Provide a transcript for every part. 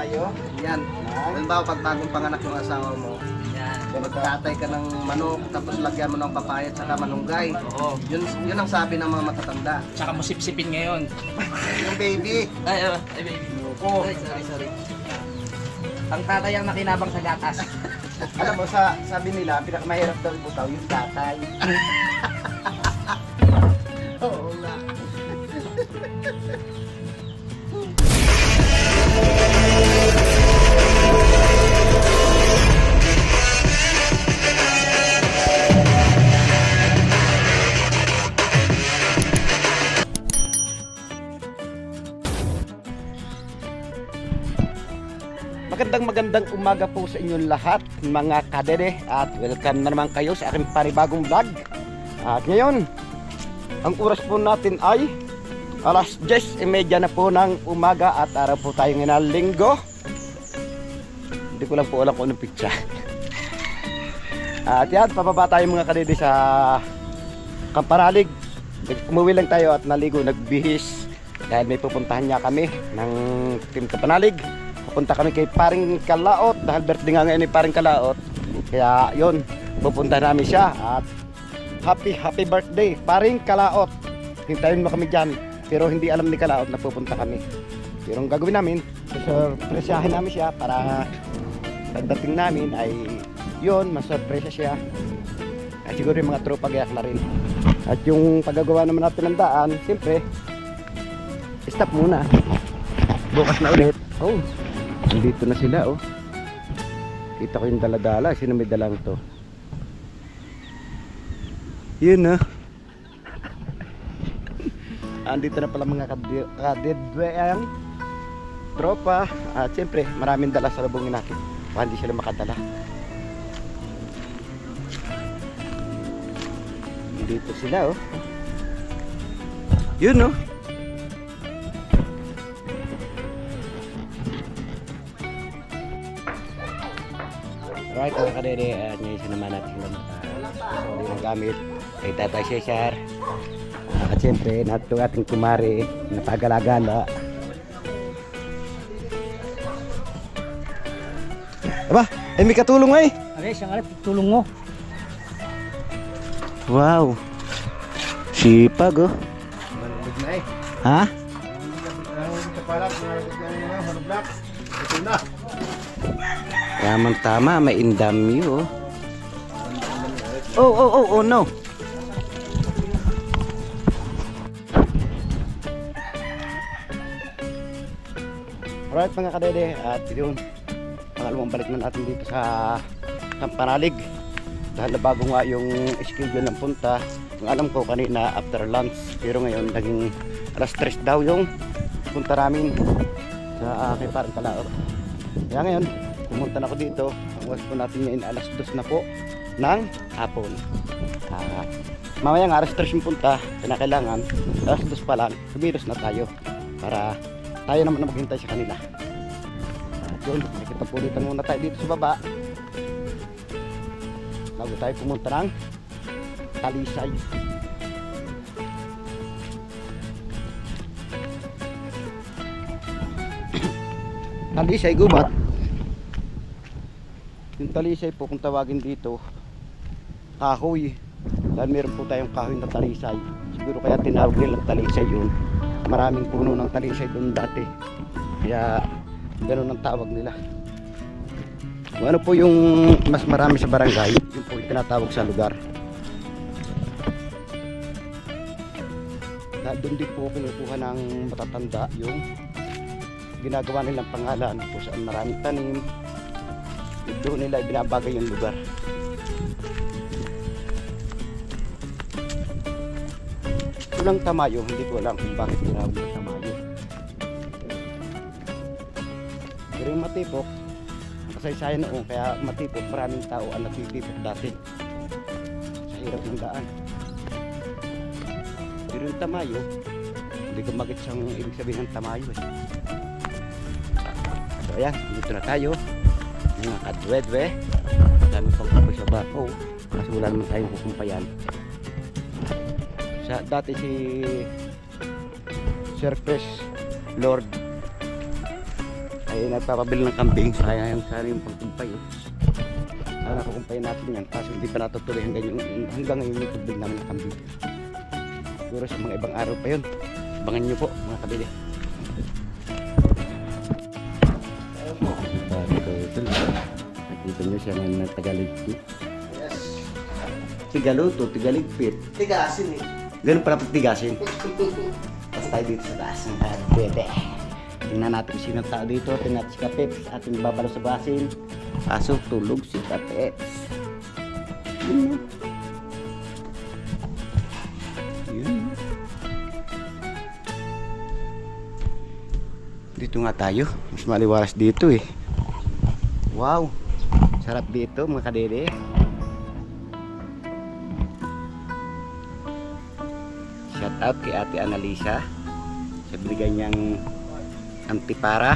tayo. Yan. Halimbawa, pag bagong panganak yung asawa mo, magtatay ka ng manok, tapos lagyan mo ng papaya at saka malunggay. Oo. Yun ang sabi ng mga matatanda. Tsaka mo sipsipin ngayon. Yung baby. Ay, baby. Oo. Ay, sorry. Ang tatay ang nakinabang sa gatas. Alam mo, sabi nila, pinakamahirap daw ibutaw yung tatay. Oo nga. Magandang umaga po sa inyong lahat mga kadede at welcome na naman kayo sa aking panibagong vlog. At ngayon, ang oras po natin ay alas 10:30 na po ng umaga at araw po tayo ngayon na linggo. Hindi ko lang po alam kung anong pizza. At yan, pababa tayo mga kadede sa Kampanalig. Umuwi lang tayo at naligo, nagbihis dahil may pupuntahan niya kami ng Team Kampanalig. Pupunta kami kay Paring Kalaot dahil birthday nga ngayon ni Paring Kalaot. Kaya yun, pupunta namin siya at happy birthday Paring Kalaot. Hintayin mo kami dyan, pero hindi alam ni Kalaot na pupunta kami. Pero ang gagawin namin, surpresahin namin siya para pagdating namin ay yun, masurpresa siya. At siguro yung mga tropa gayak na rin. At yung paggagawa naman natin ng daan, siyempre stop muna, bukas na ulit. Oh, andito na sila, oh. Kita ko yung daladala. Sino may dalang to? Yun, oh. Andito na pala mga kadedwe ang tropa. At siyempre maraming dala sa lubungin natin para hindi sila makadala. Andito sila, oh. Yun, oh. Alright mga kadede, ngayon naman natin ng gamit kay Tatay Cesar. At siyempre natin ating kumari na pagala-gala. Aba, ay may katulong ay. Aray, siyang aray, tulong mo. Wow, sipag, oh. Ha? Tama, may indami, oh. Oh, no. Alright mga kadede, at yun, pangalawang balik na natin dito sa Kampanalig. Dahil bago nga yung schedule ng punta, ang alam ko kanina after lunch, pero ngayon naging alas 3 daw yung punta namin sa kay Paring Kalaot. Kaya ngayon, pumunta na ako dito. Ang oras po natin ngayon alas 2 na po ng hapon. Mamaya nga alas 3 yung punta, kailangan alas 2 pa lang, kumilos na tayo para tayo naman na maghintay sa kanila. Yun, nakikipagpulitan muna tayo dito sa baba bago tayo pumunta ng Talisay. Talisay gubat. Yung Talisay po kung tawagin dito, kahoy. Dahil meron po tayong kahoy na Talisay. Siguro kaya tinawag nilang Talisay yun. Maraming puno ng Talisay doon dati. Kaya ganoon ang tawag nila. Kung ano po yung mas marami sa barangay, yun po yung tinatawag sa lugar. Dahil doon din po kinukuha ng matatanda yung ginagawa nilang pangalan kung saan maraming tanim. Doon nila ibinabagay yung lugar. Unang Tamayo, hindi ko alam kung bakit ginawag ng Tamayo. Pero yung Matipok, kasaysayan noon, kaya Matipok, maraming tao ang natitipok dati sa hirap ng daan. Pero yung Tamayo, hindi ko magets ang ibig sabihin ng Tamayo, eh. So ayan, dito na tayo mga kadwedwe. Dami pang kapag sa bako, kasi wala naman tayong kukumpayan. Dati si Sir Chris Lord ay nagpapabili ng kambing. Kaya yung sana yung pangkumpay. Sana nakukumpay natin yan. Kaso hindi pa natutuloy hanggang ngayon yung tubig namin ng kambing. Siguro sa mga ibang araw pa yun. Abangan nyo po mga kabili. Nakita nyo siya na Tagaligpit. Yes. Tigaluto, Tigaligpit. Tigasin eh. Ganun pala pagtigasin. Tapos tayo dito sa taas ng bebe. Tingnan natin kung sino tao dito. Tingnan natin si Kapeps. Ating babalo sa basin. Pasok, tulog si Kapeps. Yun. Yun. Dito nga tayo. Mas maliwalas dito eh. Wow. Sarap dito mga kadede. Shout out kay Ate Annalisa sa binigay niyang antipara.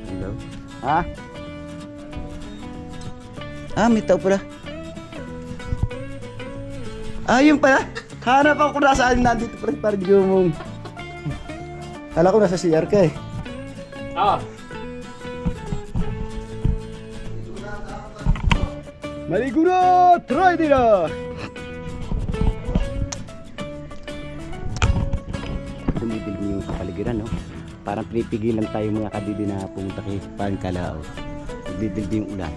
Hello. Ha? Ah, may tao pala. Ah, yun pala. Hanap ako kung nasaan nandito pa rin parang gumong. Kala ko nasa CR ka eh. Ah. Maligo na! Try nila! Bumibili niyo yung kapaligiran, no? Parang pinipigilan tayo mga kadidi na pumunta kay Pangkalao. Nagdidildi yung ulan.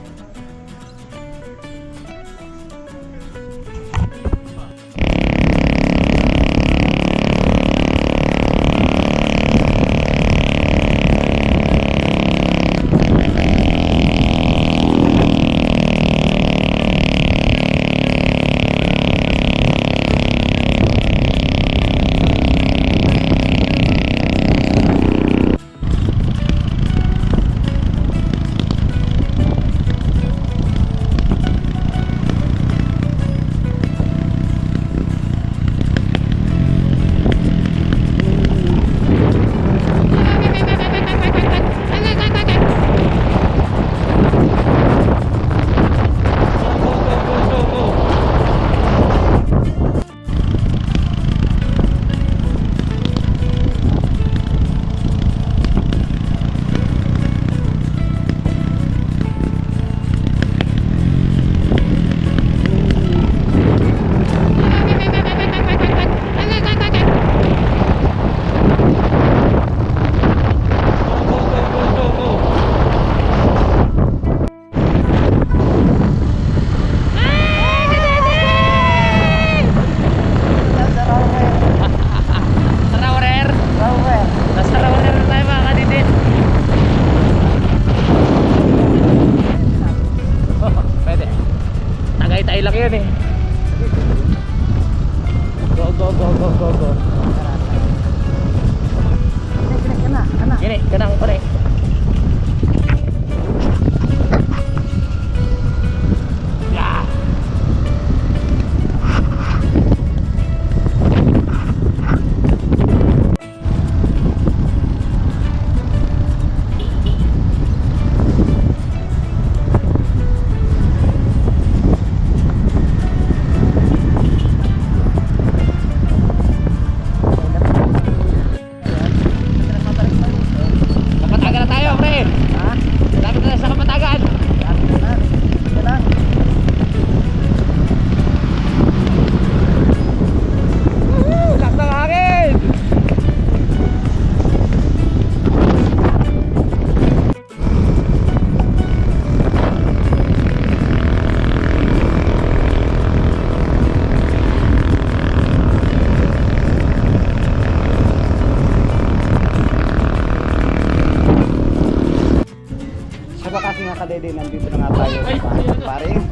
Kadede, nandito na nga tayo sa paring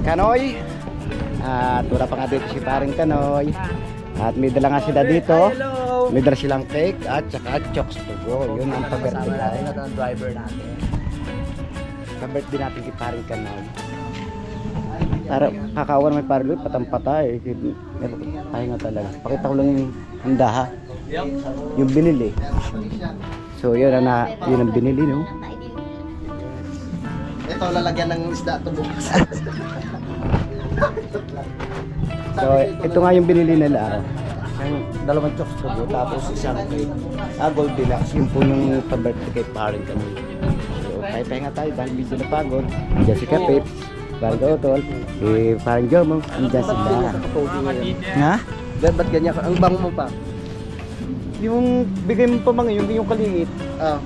Kanoy. At wala pa nga dito si paring Kanoy. At may dala nga sila dito. May dala silang cake at saka chokes to go. Yun ang pag-birthday natin. Ito ang driver natin. Pag-birthday natin kay paring Kanoy. Para kakawan may paring patampatay. Tayo nga talaga. Pakita ko lang yung handaha. Yung binili. So yun ang binili, no? Ito lalagyan ng isda ito bukas. So ito nga yung binili nila. isang dalawang chokes po, tapos isang kay Goldilocks. Yun po yung pa-birthday kay parang kami. So, pahinga tayo dahil medyo napagod. Andiyan si Kapit, parang Gautol, parang Jomo, andiyan sila. Ha? Ba't ganyan? Ang bango mo pa. Yung bigay mo pa mga yung kaliit.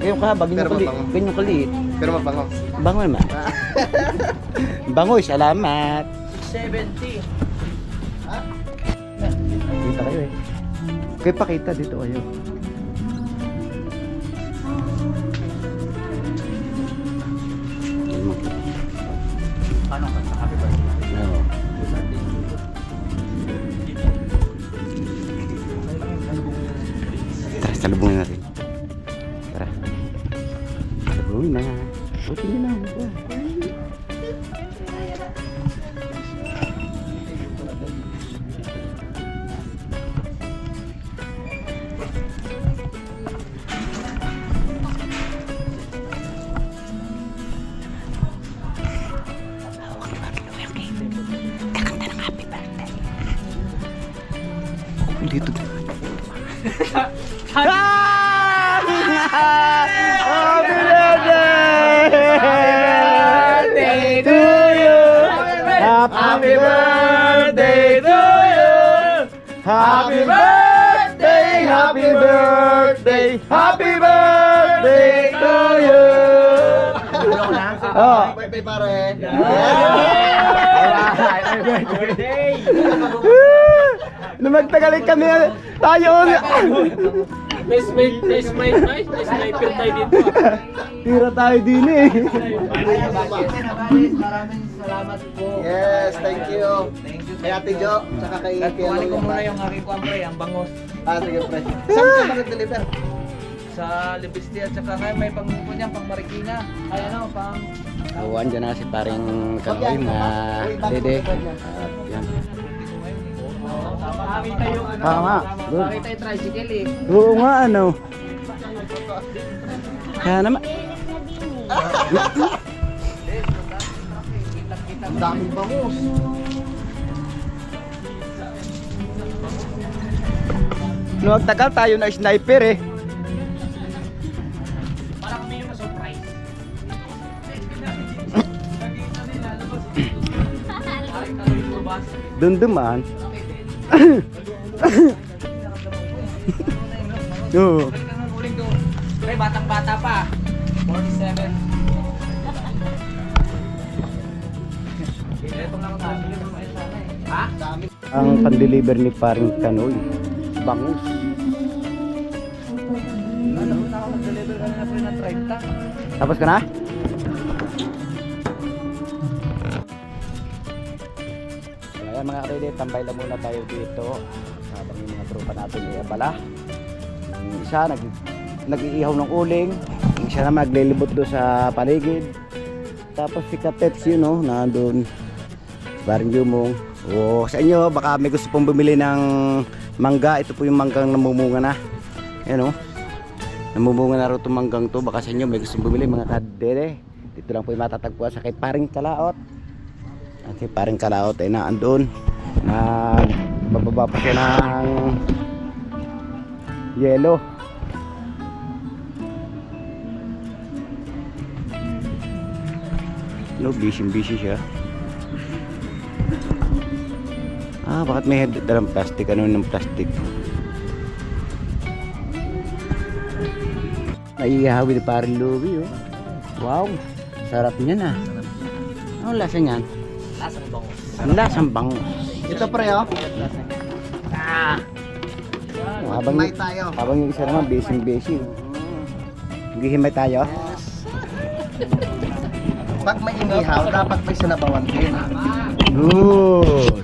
Yung kahaba, ganyan kaliit. Pero mabango. Bango naman. Bango, salamat. 70. Kita kayo eh. Kayo pakita dito kayo. Paano ka? Happy birthday. Oo. Tara, salubungin natin. Tara. Salubungin na. Buti nyo na. Dito. Happy birthday to you. Happy birthday to you. Happy birthday, happy birthday, happy birthday to you. Oh. Birthday pare. Happy birthday! Lumagtagalin kami tayo. May sniper tayo dito. Tira tayo din eh. Maraming salamat po. Yes, thank you. Thank you. Kay Ate Jo, tsaka kay Kuhanin ko muna yung aking kuwampre, ang bangos. Sige, pre. Saan ka ba nag-deliver? Sa Libisti at saka ngayon may pangungko niyan, pang Marikina. Ay ano, pang... So, andyan na si paring Kanoy na dede. At yan. Tama. Good. Pakita yung tricycle eh. Oo nga ano. Kaya naman. Ang daming bangus. Nung tagal tayo na sniper eh. Parang kami yung surprise. Dunduman. Oo. Pre, batang-bata pa. 47. Ito lang ang sabi ng mga sana eh. Ha? Ang pan-deliver ni paring Kanoy. Bangus. Ano na ako mag-deliver kanina pre ng 30. Tapos ka na? So, ayan mga karede, tambay lang muna tayo dito habang yung mga tropa natin ay abala. Yung isa nag-iihaw ng uling, yung isa na maglilibot doon sa paligid. Tapos si Kapets yun no, nandun parang Jumong. O sa inyo baka may gusto pong bumili ng mangga. Ito po yung manggang namumunga na. Ayan o, namumunga na rin itong manggang to. Baka sa inyo may gusto bumili mga kadere. Dito lang po yung matatagpuan sa kay paring Kalaot. At si paring Kalaot ay naandun. Nagbababa pa siya ng yelo. No, busy siya. Bakit may dalang plastic? Ano ng plastic? Naiihawi ni paring Louie oh. Wow, sarap niyan ah. Anong lasa niyan? Lasang bangus. Ang lasang bangus. Ito pre, oh. Habang tayo. yung isa naman busy. Maghihimay tayo. Pag may inihaw, dapat may sinabawan din. Good.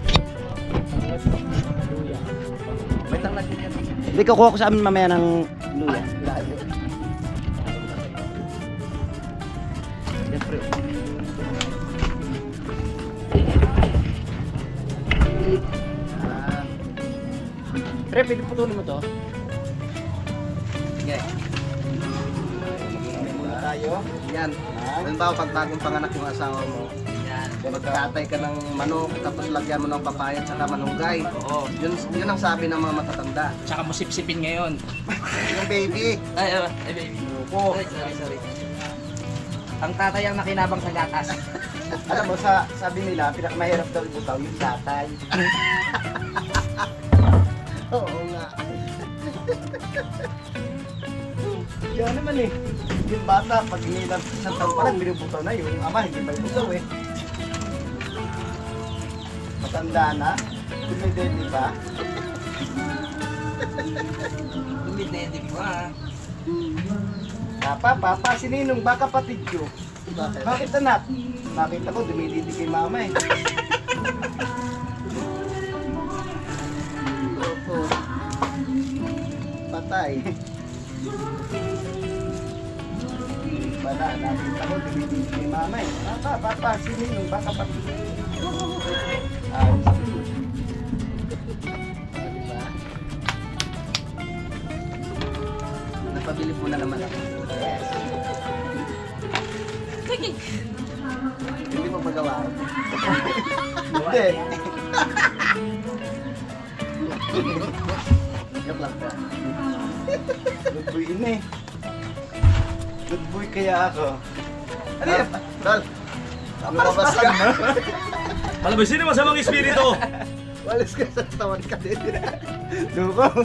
May tanglag din yan. Hindi kukuha ko sa amin mamaya ng luya. Yan pre. Pre, pwede putulin mo to? Sige. Muna tayo. Yan. Halimbawa, pag bagong panganak yung asawa mo, Yan. Magtatay ka ng manok, tapos lagyan mo ng papaya at saka malunggay. Oo. Yun ang sabi ng mga matatanda. Tsaka mo sipsipin ngayon. Yung baby. Ay, baby. Oo. Ay, sorry. Ang tatay ang nakinabang sa gatas. Alam mo, sabi nila, pinakamahirap daw ibutaw yung tatay. Oo nga. Yan naman eh. Yung bata, pag inilang isang taon pa lang, binubutaw na yun. Yung ama, hindi pa ibutaw eh. Matanda na, dumidedi pa. Dumidedi pa. Papa, si Ninong, baka kapatid ko. Bakit anak? Nakita ko, dumididi kay mama eh. Opo. Patay. Wala, nakita ko, dumididi kay mama eh. Papa, si Ninong, baka kapatid ko. Diba? Napabili po na naman ako. Yes. Hindi mo magawa. Hindi. Joke lang po. Good boy yun eh. Good boy kaya ako. Ano yan? Tol, lumabas ka. Palabasin naman sa mga espiritu. Walis ka sa tawan ka din. Duko.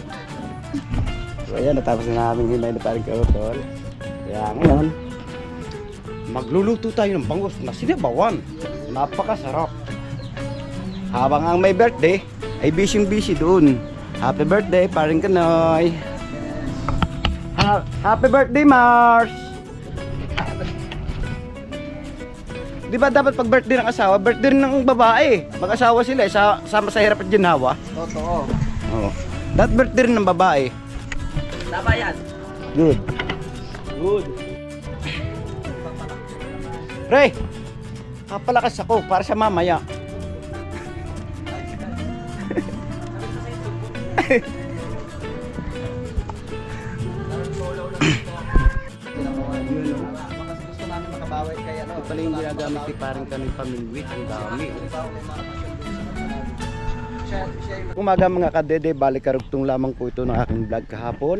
So ayan, natapos na namin himay na parang kautol. Kaya ngayon, magluluto tayo ng bangus na sinabawan. Napakasarap. Habang ang may birthday, ay busy doon. Happy birthday, paring Kanoy. Happy birthday, Mars! Di ba dapat pag birthday ng asawa, birthday rin ng babae. Mag-asawa sila, sama sa hirap at ginhawa. Totoo. Oo. Dapat birthday rin ng babae. Tama yan. Good. Good. Ray, kapalakas ako para sa mamaya. Kasi gusto namin makabawi kay ano. Ito pala yung ginagamit ni parang kami pamingwit. Ang dami. Umaga mga kadede, balik karugtong lamang po ito ng aking vlog kahapon.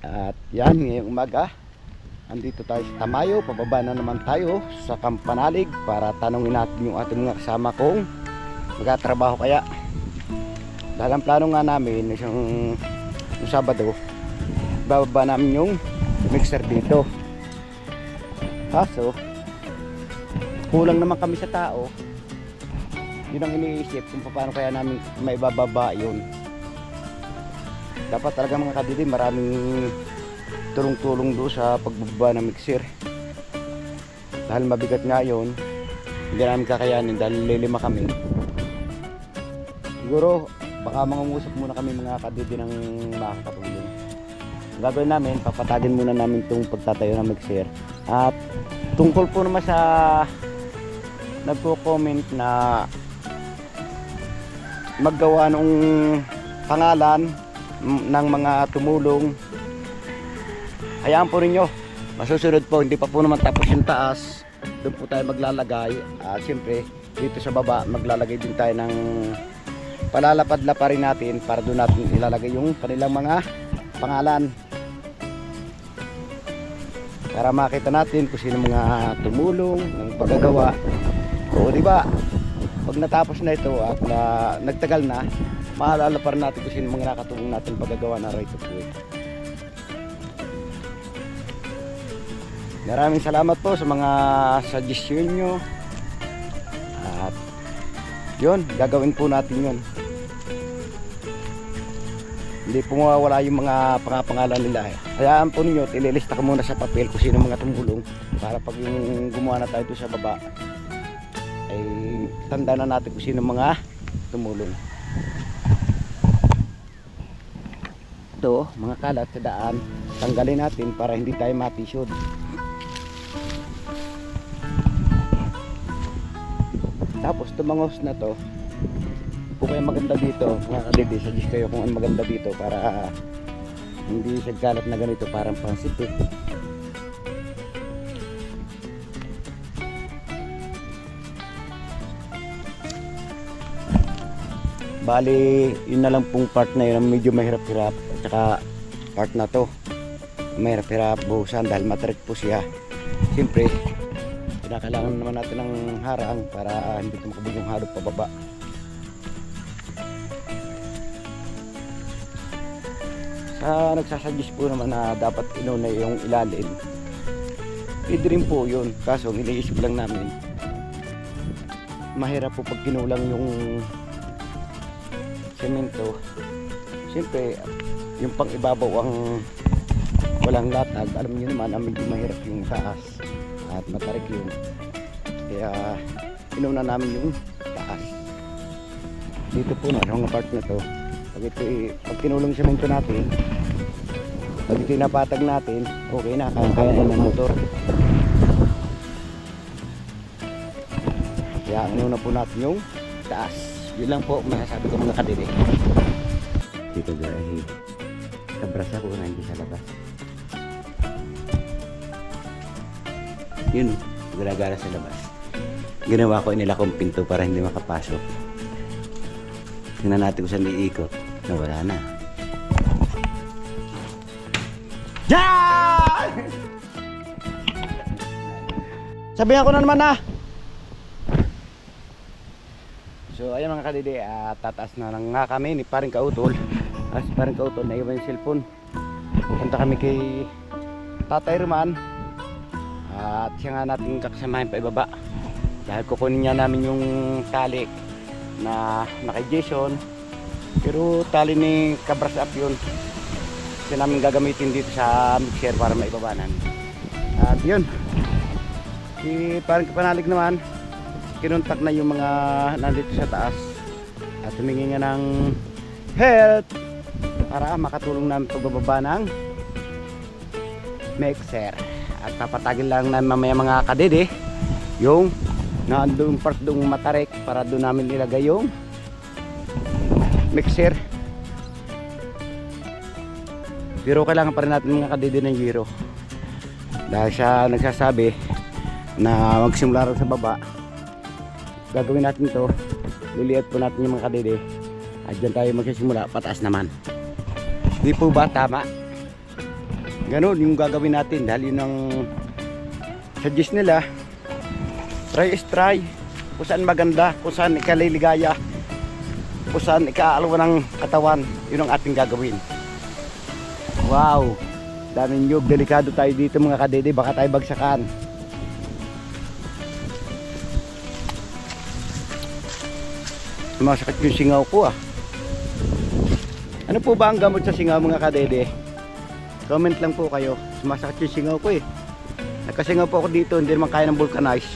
At yan, ngayong umaga, andito tayo sa Tamayo. Pababa na naman tayo sa Kampanalig para tanungin natin yung ating mga kasama kung magtatrabaho kaya. Dahil ang plano nga namin isang Sabado, bababa namin yung mixer dito. Kaso, kulang naman kami sa tao. Yun ang iniisip kung paano kaya namin maibababa yun. Dapat talaga mga kadidi, maraming tulong-tulong doon sa pagbaba ng mixer. Dahil mabigat nga yun, hindi namin kakayanin dahil lilima kami. Siguro, baka mangungusap muna kami mga kadidi ng makakatulong. Ang gagawin namin, papatagin muna namin itong pagtatayo ng mixer. At tungkol po naman sa nagko-comment na maggawa ng pangalan ng mga tumulong, hayaan po ninyo, masusunod po, hindi pa po naman tapos yung taas, doon po tayo maglalagay. At siyempre dito sa baba maglalagay din tayo ng palalapad-lapa rin natin para doon natin ilalagay yung kanilang mga pangalan para makita natin kung sino mga tumulong ng paggagawa. O di ba, pag natapos na ito at nagtagal na, maalala pa rin natin kung sino mga nakatulong natin paggagawa ng right of way. Maraming salamat po sa mga suggestion nyo. At yun, gagawin po natin yun. Hindi po mawawala yung mga pangalan nila. Hayaan po ninyo, ililista ko muna sa papel kung sino mga tumulong para pag yung gumawa na tayo sa baba ay tanda na natin kung sino mga tumulong. Ito, mga kalat sa daan, tanggalin natin para hindi tayo matisod. Tapos tumangos na to, kung kayo maganda dito, mga kadidi, suggest kayo kung ano maganda dito para hindi sagkalat na ganito, parang pansipit. Bali, yun na lang pong part na yun ang medyo mahirap-hirap. At saka part na to, mahirap-hirap buhusan dahil matarik po siya. Siyempre, kinakailangan naman natin ng harang para hindi ito makabog yung harap pababa. Sa nagsasuggest po naman na dapat inuna yung ilalim, pwede rin po yun. Kaso iniisip lang namin, mahirap po pag kinulang yung semento. Siyempre, yung pang ibabaw ang walang latag, alam niyo naman, medyo mahirap yung taas at matarik yun. Kaya inuna namin yung taas. Dito po na, sa mga part na to, pag kinulong semento natin, pag ito napatag natin, okay na, kaya ng motor. Kaya inuna po natin yung taas. Yun lang po masasabi ko mga kadiri. Dito guys, kabrasa po na hindi sa labas. Yun, gala-gala sa labas. Ginawa ko nila kong pinto para hindi makapasok. Tingnan natin kung saan iikot. Nawala na. Yan! Sabihan ko na naman na. So ayan mga kadidi, tataas na lang nga kami ni paring Kautol. As paring Kautol na iwan yung cellphone. Punta kami kay Tatay Roman. At siya nga natin kakasamahin pa ibaba. Dahil kukunin niya namin yung tali na kay Jason. Pero tali ni Cabras Up yun. Siya namin gagamitin dito sa mixer para maibaba namin. At yun, si paring Kapanalig naman, kinontak na yung mga nandito sa taas at humingi nga ng help para makatulong namin pagbababa ng mixer. At papatagin lang namin mamaya mga kadede yung naandun part doong matarik para doon namin ilagay yung mixer. Pero kailangan pa rin natin mga kadede ng giro dahil siya nagsasabi na magsimula rin sa baba. Gagawin natin to, liliit po natin yung mga kadede at dyan tayo magsisimula, pataas naman. Di po ba tama? Ganun yung gagawin natin dahil yun ang suggest nila. Try is try, kung saan maganda, kung saan ikaliligaya, kung saan ikaalawa ng katawan, yun ang ating gagawin. Wow, daming nyug, delikado tayo dito mga kadede, baka tayo bagsakan. Masakit yung singaw ko ah. Ano po ba ang gamot sa singaw mga kadede? Comment lang po kayo. Sumasakit yung singaw ko eh. Nagkasingaw po ako dito, hindi naman kaya ng vulcanize.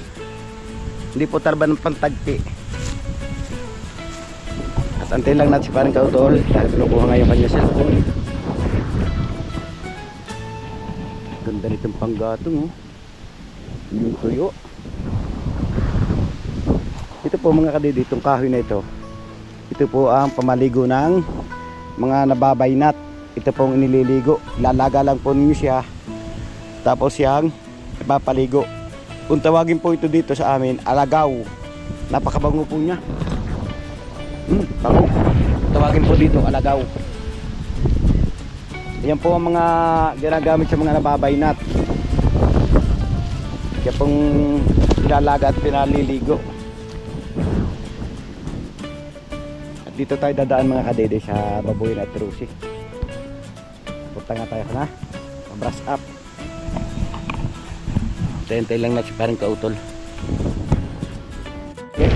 Hindi po tarba ng pantagpi. At antayin lang natin si paring Kautol dahil pinukuha nga yung kanya cellphone. Ganda nitong panggatong oh. Yung tuyo. Ito po mga kadede, itong kahoy na ito. Ito po ang pamaligo ng mga nababaynat. Ito pong inililigo. Lalaga lang po ninyo siya. Tapos siyang ipapaligo. Kung tawagin po ito dito sa amin, alagaw. Napakabango po niya. Bango. Tawagin po dito, alagaw. Yan po ang mga ginagamit sa mga nababaynat. Kaya pong ilalaga at pinaliligo. Dito tayo dadaan mga kadede sa Babuyin at Rusi. Punta nga tayo na Cabras Up. Hintay lang na si paring Kautol. Okay.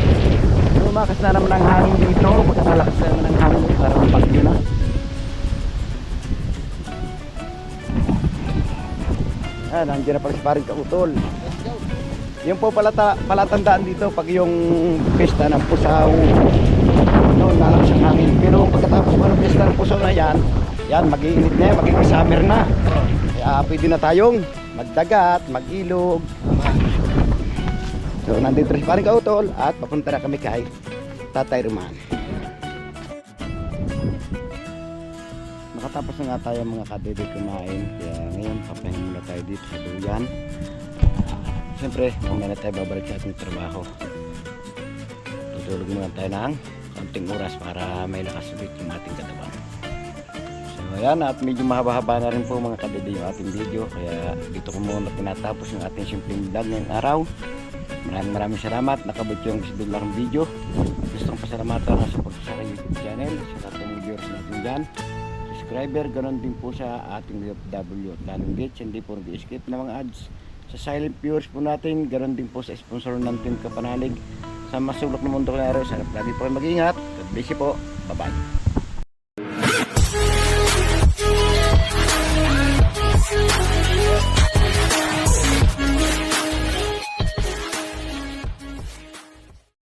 Lumakas na naman ang hangin dito. Magkakalakas na naman ang hangin para mapagyo na. Nandiyan na pala si paring Kautol. Yung po palatandaan dito pag yung pista ng pusaw noon nalakas ang hangin. Pero pagkatapos po ng pista ng pusaw na yan, mag-iinit na yan, magiging summer na. Kaya pwede na tayong magdagat, mag-ilog. So nandito rin si paring Kautol at papunta na kami kay Tatay Roman. Nakatapos na nga tayo mga kadede kumain. Kaya ngayon papahinga muna tayo dito sa duyan. Siyempre, mamaya na tayo babalik sa ating trabaho. Tutulog muna tayo ng kaunting oras para may lakas ulit yung ating katawan. So ayan, at medyo mahaba-haba na rin po mga kadede yung ating video, kaya dito ko muna tinatapos yung ating simpleng vlog ngayong araw. Maraming salamat, nakabot yung lang video. Gustong pasalamatan ang support sa aking YouTube channel, sa ating viewers natin dyan, subscriber, ganoon din po sa ating DFW at lalong gets, hindi po nag-skip na mga ads. Sa silent viewers po natin, ganoon din po sa sponsor ng Team Kapanalig. Sa masulok ng mundo ko na araw, sana lagi po kayo mag-ingat. God bless you po. Bye-bye.